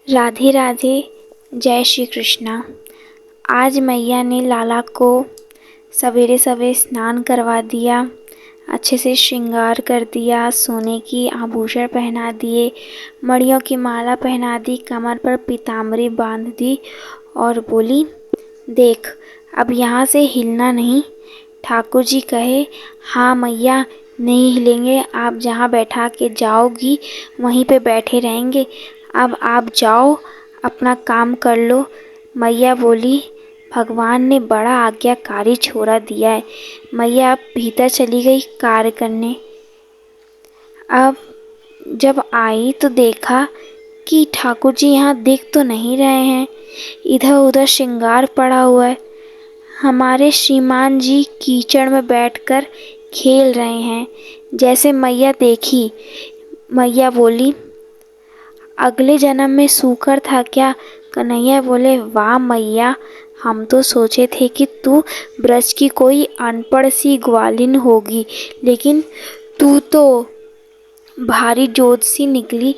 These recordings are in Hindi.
राधे राधे। जय श्री कृष्णा। आज मैया ने लाला को सवेरे सवेरे स्नान करवा दिया, अच्छे से श्रृंगार कर दिया, सोने की आभूषण पहना दिए, मणियों की माला पहना दी, कमर पर पीताम्बरी बांध दी और बोली, देख अब यहाँ से हिलना नहीं। ठाकुर जी कहे, हाँ मैया नहीं हिलेंगे, आप जहाँ बैठा के जाओगी वहीं पे बैठे रहेंगे। अब आप जाओ, अपना काम कर लो। मैया बोली, भगवान ने बड़ा आज्ञाकारी छोरा दिया है। मैया अब भीतर चली गई कार्य करने। अब जब आई तो देखा कि ठाकुर जी यहाँ दिख तो नहीं रहे हैं, इधर उधर श्रृंगार पड़ा हुआ है। हमारे श्रीमान जी कीचड़ में बैठकर खेल रहे हैं। जैसे मैया देखी, मैया बोली, अगले जन्म में सूकर था क्या? कन्हैया बोले, वाह मैया, हम तो सोचे थे कि तू ब्रज की कोई अनपढ़ सी ग्वालिन होगी, लेकिन तू तो भारी जोधसी निकली।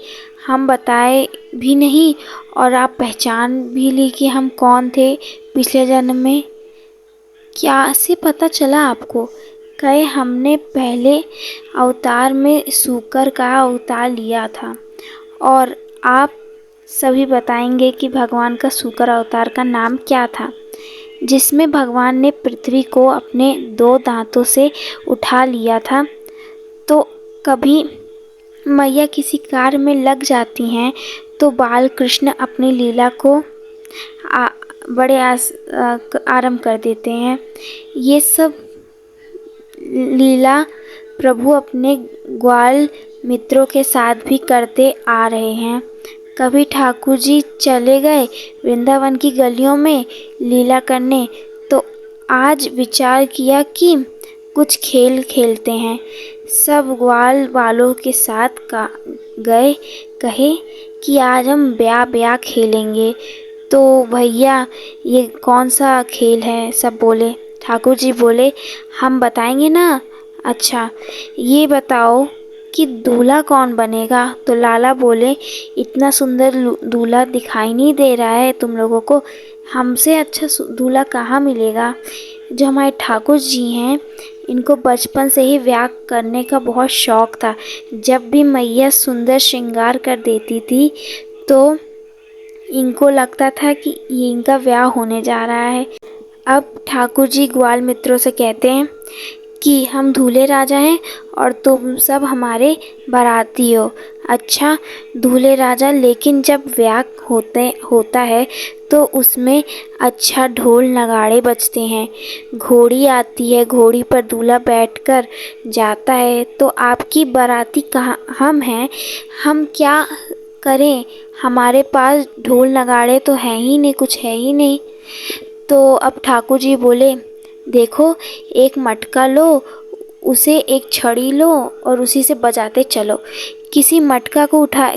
हम बताए भी नहीं और आप पहचान भी ली कि हम कौन थे पिछले जन्म में। क्या से पता चला आपको? कहे, हमने पहले अवतार में सूकर का अवतार लिया था और आप सभी बताएंगे कि भगवान का सूकर अवतार का नाम क्या था, जिसमें भगवान ने पृथ्वी को अपने 2 दांतों से उठा लिया था। तो कभी मैया किसी कार्य में लग जाती हैं तो बाल कृष्ण अपनी लीला को बड़े आरंभ कर देते हैं। ये सब लीला प्रभु अपने ग्वाल मित्रों के साथ भी करते आ रहे हैं। कभी ठाकुर जी चले गए वृंदावन की गलियों में लीला करने, तो आज विचार किया कि कुछ खेल खेलते हैं। सब ग्वाल वालों के साथ गए, कहे कि आज हम ब्याह ब्याह खेलेंगे। तो भैया ये कौन सा खेल है? सब बोले। ठाकुर जी बोले, हम बताएंगे ना। अच्छा ये बताओ कि दूल्हा कौन बनेगा? तो लाला बोले, इतना सुंदर दूल्हा दिखाई नहीं दे रहा है तुम लोगों को, हमसे अच्छा दूल्हा कहाँ मिलेगा? जो हमारे ठाकुर जी हैं, इनको बचपन से ही ब्याह करने का बहुत शौक़ था। जब भी मैया सुंदर श्रृंगार कर देती थी तो इनको लगता था कि ये इनका ब्याह होने जा रहा है। अब ठाकुर जी ग्वाल मित्रों से कहते हैं कि हम दूल्हे राजा हैं और तुम सब हमारे बाराती हो। अच्छा दूल्हे राजा, लेकिन जब ब्याह होता है तो उसमें अच्छा ढोल नगाड़े बजते हैं, घोड़ी आती है, घोड़ी पर दूल्हा बैठकर जाता है। तो आपकी बाराती कहाँ? हम हैं, हम क्या करें? हमारे पास ढोल नगाड़े तो है ही नहीं, कुछ है ही नहीं। तो अब ठाकुर जी बोले, देखो एक मटका लो, उसे एक छड़ी लो और उसी से बजाते चलो। किसी ने मटका को उठाया,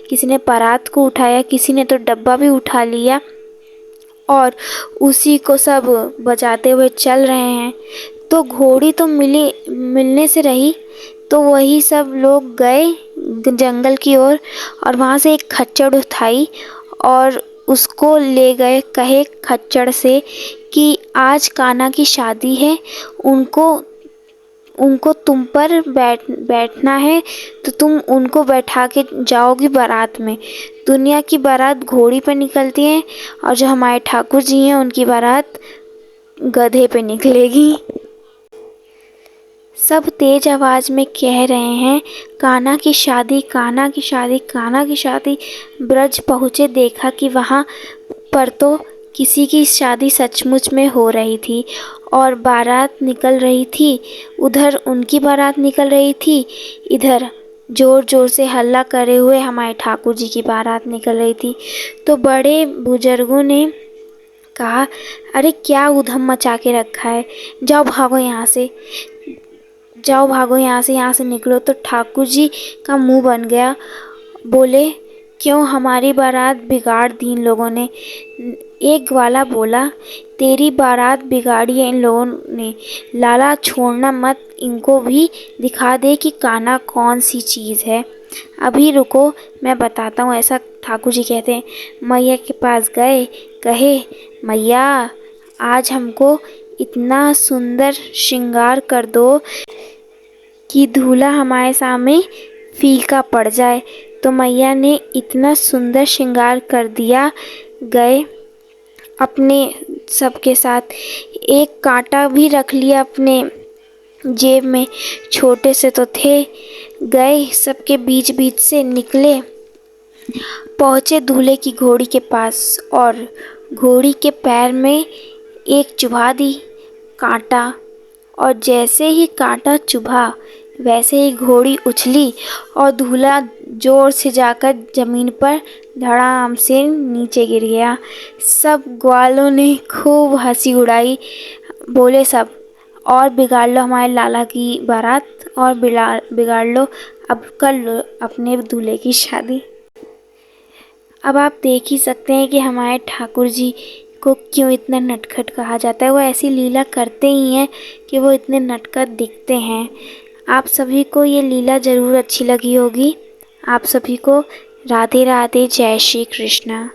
किसी ने परात को उठाया, किसी ने तो डब्बा भी उठा लिया और उसी को सब बजाते हुए चल रहे हैं। तो घोड़ी तो मिलने से रही। तो वही सब लोग गए जंगल की ओर और वहाँ से एक खच्चड़ उठाई और उसको ले गए। कहे खच्चड़ से कि आज कान्हा की शादी है, उनको तुम पर बैठना है, तो तुम उनको बैठा के जाओगी बारात में। दुनिया की बारात घोड़ी पर निकलती है और जो हमारे ठाकुर जी हैं उनकी बारात गधे पे निकलेगी। सब तेज आवाज़ में कह रहे हैं, कान्हा की शादी, कान्हा की शादी, कान्हा की शादी। ब्रज पहुँचे, देखा कि वहाँ पर तो किसी की शादी सचमुच में हो रही थी और बारात निकल रही थी। उधर उनकी बारात निकल रही थी, इधर ज़ोर ज़ोर से हल्ला करे हुए हमारे ठाकुर जी की बारात निकल रही थी। तो बड़े बुजुर्गों ने कहा, अरे क्या उधम मचा के रखा है, जाओ भागो यहाँ से, जाओ भागो यहाँ से निकलो। तो ठाकुर जी का मुंह बन गया। बोले, क्यों हमारी बारात बिगाड़ दी इन लोगों ने? एक ग्वाला बोला, तेरी बारात बिगाड़ी है इन लोगों ने। लाला छोड़ना मत, इनको भी दिखा दे कि कान्हा कौन सी चीज़ है। अभी रुको, मैं बताता हूँ, ऐसा ठाकुर जी कहते हैं। मैया के पास गए, कहे, मैया आज हमको इतना सुंदर श्रृंगार कर दो कि दूल्हा हमारे सामने फीका पड़ जाए। तो मैया ने इतना सुंदर श्रृंगार कर दिया। गए अपने सबके साथ, एक कांटा भी रख लिया अपने जेब में, छोटे से तो थे। गए सबके बीच बीच से निकले, पहुँचे दूल्हे की घोड़ी के पास और घोड़ी के पैर में एक चुभा दी कांटा। और जैसे ही कांटा चुभा वैसे ही घोड़ी उछली और दूल्हा जोर से जाकर ज़मीन पर धड़ाम से नीचे गिर गया। सब ग्वालों ने खूब हंसी उड़ाई। बोले सब, और बिगाड़ लो हमारे लाला की बारात, और बिगाड़ लो, अब कर लो अपने दूल्हे की शादी। अब आप देख ही सकते हैं कि हमारे ठाकुर जी को क्यों इतना नटखट कहा जाता है। वो ऐसी लीला करते ही हैं कि वो इतने नटखट दिखते हैं। आप सभी को ये लीला ज़रूर अच्छी लगी होगी। आप सभी को राधे राधे, जय श्री कृष्णा।